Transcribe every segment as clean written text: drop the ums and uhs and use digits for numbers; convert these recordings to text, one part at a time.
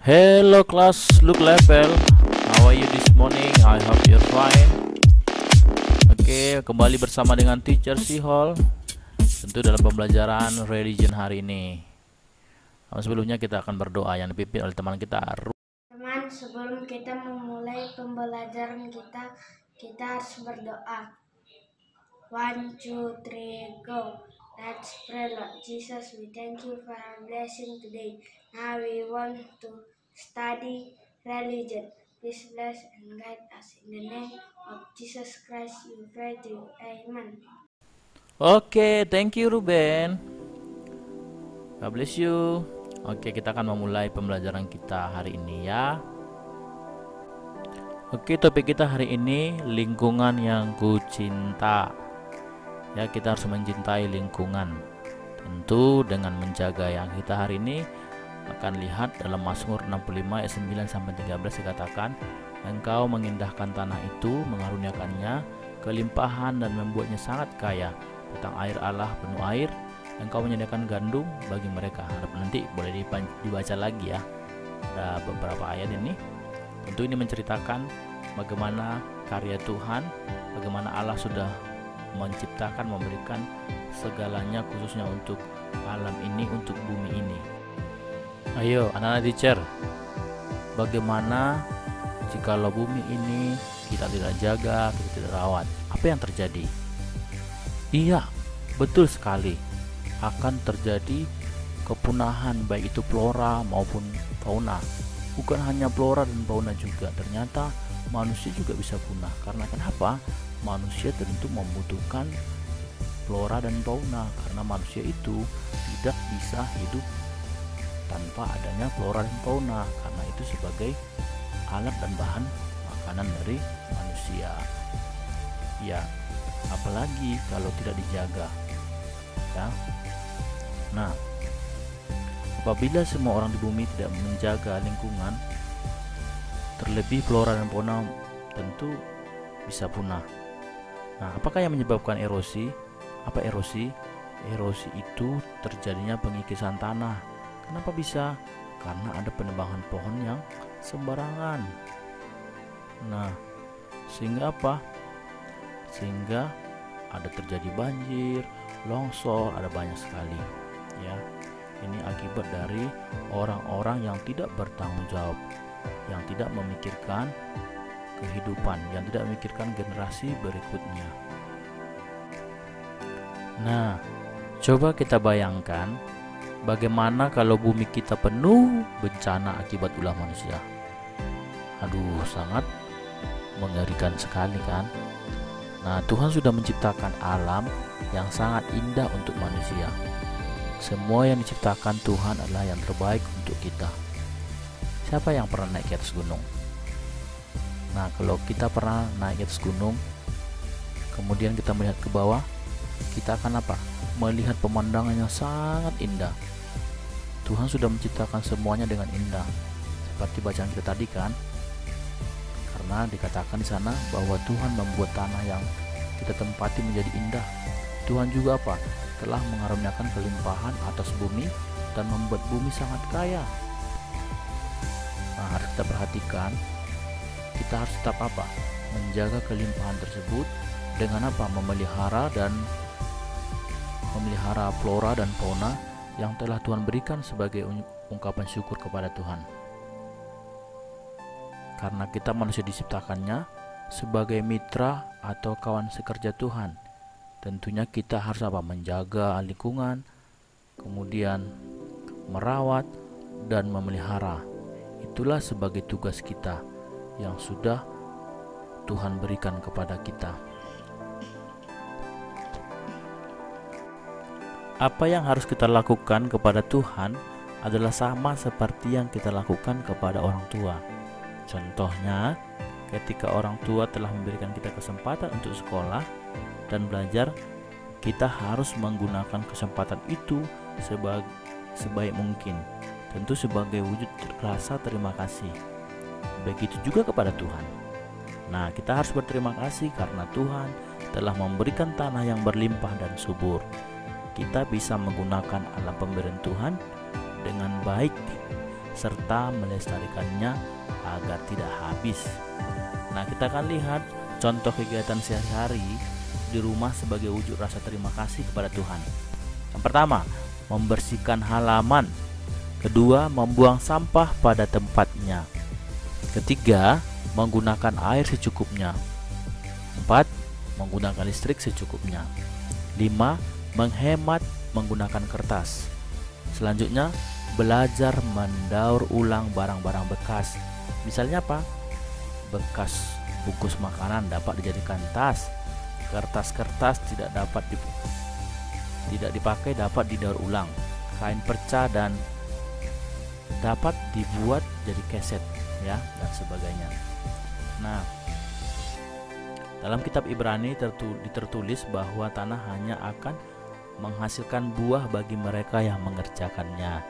Hello class, look level. How are you this morning? I hope you're fine. Oke, kembali bersama dengan Teacher Sihol. Tentu dalam pembelajaran religion hari ini. Sebelumnya kita akan berdoa yang dipimpin oleh teman kita. Teman, sebelum kita memulai pembelajaran kita harus berdoa. 1, 2, 3, go. Let's pray. Lord Jesus, we thank you for our blessing today. Now we want to study religion. Please bless and guide us. In the name of Jesus Christ, we pray to you. Amen. Oke, thank you Ruben. God bless you. Oke, kita akan memulai pembelajaran kita hari ini ya. Oke, topik kita hari ini lingkungan yang kucinta. Ya, kita harus mencintai lingkungan. Tentu dengan menjaga yang kita hari ini akan lihat dalam Mazmur 65 ayat 9 sampai 13 dikatakan, Engkau mengindahkan tanah itu, mengaruniakannya kelimpahan dan membuatnya sangat kaya. Petang air Allah penuh air, Engkau menyediakan gandum bagi mereka. Nanti boleh dibaca lagi ya. Ada beberapa ayat ini. Tentu ini menceritakan bagaimana karya Tuhan, bagaimana Allah sudah menciptakan, memberikan segalanya khususnya untuk alam ini, untuk bumi ini. Ayo anak-anak teacher, bagaimana jikalau bumi ini kita tidak jaga, kita tidak rawat, apa yang terjadi? Iya, betul sekali, akan terjadi kepunahan baik itu flora maupun fauna. Bukan hanya flora dan fauna juga, ternyata manusia juga bisa punah. Karena kenapa? Manusia tentu membutuhkan flora dan fauna, karena manusia itu tidak bisa hidup tanpa adanya flora dan fauna, karena itu sebagai alat dan bahan makanan dari manusia. Ya, apalagi kalau tidak dijaga ya. Nah, apabila semua orang di bumi tidak menjaga lingkungan, terlebih flora dan fauna tentu bisa punah. Nah, apakah yang menyebabkan erosi? Apa erosi? Erosi itu terjadinya pengikisan tanah. Kenapa bisa? Karena ada penebangan pohon yang sembarangan. Nah, sehingga apa? Sehingga ada terjadi banjir, longsor, ada banyak sekali ya. Ini akibat dari orang-orang yang tidak bertanggung jawab, yang tidak memikirkan kehidupan, yang tidak memikirkan generasi berikutnya. Nah, coba kita bayangkan bagaimana kalau bumi kita penuh bencana akibat ulah manusia. Aduh, sangat mengerikan sekali kan? Nah, Tuhan sudah menciptakan alam yang sangat indah untuk manusia. Semua yang diciptakan Tuhan adalah yang terbaik untuk kita. Siapa yang pernah naik ke atas gunung? Nah, kalau kita pernah naik ke atas gunung, kemudian kita melihat ke bawah, kita akan apa? Melihat pemandangan yang sangat indah. Tuhan sudah menciptakan semuanya dengan indah. Seperti bacaan kita tadi kan? Karena dikatakan di sana bahwa Tuhan membuat tanah yang kita tempati menjadi indah. Tuhan juga apa? Telah mengaruniakan kelimpahan atas bumi dan membuat bumi sangat kaya. Nah, harus kita perhatikan, kita harus tetap apa? Menjaga kelimpahan tersebut dengan apa? Memelihara flora dan fauna yang telah Tuhan berikan sebagai ungkapan syukur kepada Tuhan. Karena kita manusia diciptakannya sebagai mitra atau kawan sekerja Tuhan. Tentunya kita harus apa? Menjaga lingkungan, kemudian merawat dan memelihara. Itulah sebagai tugas kita yang sudah Tuhan berikan kepada kita. Apa yang harus kita lakukan kepada Tuhan adalah sama seperti yang kita lakukan kepada orang tua. Contohnya, ketika orang tua telah memberikan kita kesempatan untuk sekolah dan belajar, kita harus menggunakan kesempatan itu sebaik mungkin, tentu sebagai wujud rasa terima kasih. Begitu juga kepada Tuhan. Nah, kita harus berterima kasih karena Tuhan telah memberikan tanah yang berlimpah dan subur. Kita bisa menggunakan alam pemberian Tuhan dengan baik serta melestarikannya agar tidak habis. Nah, kita akan lihat contoh kegiatan sehari-hari di rumah sebagai wujud rasa terima kasih kepada Tuhan. Yang pertama, membersihkan halaman. Kedua, membuang sampah pada tempatnya. Ketiga, menggunakan air secukupnya. 4, menggunakan listrik secukupnya. 5, menghemat menggunakan kertas. Selanjutnya, belajar mendaur ulang barang-barang bekas. Misalnya apa? Bekas bungkus makanan dapat dijadikan tas. Kertas-kertas tidak dipakai dapat didaur ulang. Kain perca dan dapat dibuat jadi keset, ya, dan sebagainya. Nah, dalam kitab Ibrani tertulis bahwa tanah hanya akan menghasilkan buah bagi mereka yang mengerjakannya.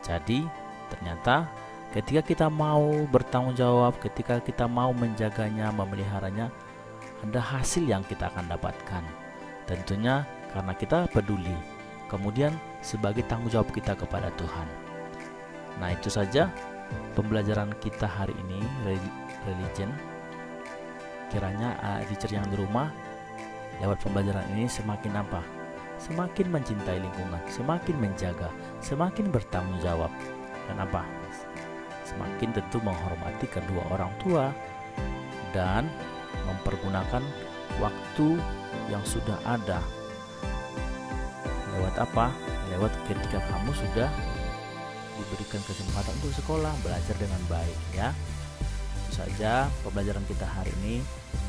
Jadi, ternyata ketika kita mau bertanggung jawab, ketika kita mau menjaganya, memeliharanya, ada hasil yang kita akan dapatkan. Tentunya karena kita peduli. Kemudian sebagai tanggung jawab kita kepada Tuhan. Nah, itu saja pembelajaran kita hari ini, religion. Kiranya teacher yang di rumah lewat pembelajaran ini semakin apa? Semakin mencintai lingkungan, semakin menjaga, semakin bertanggung jawab. Dan apa? Semakin tentu menghormati kedua orang tua dan mempergunakan waktu yang sudah ada. Lewat apa? Lewat ketika kamu sudah diberikan kesempatan untuk sekolah, belajar dengan baik, ya. Itu saja pembelajaran kita hari ini.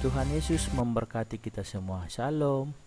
Tuhan Yesus memberkati kita semua. Shalom.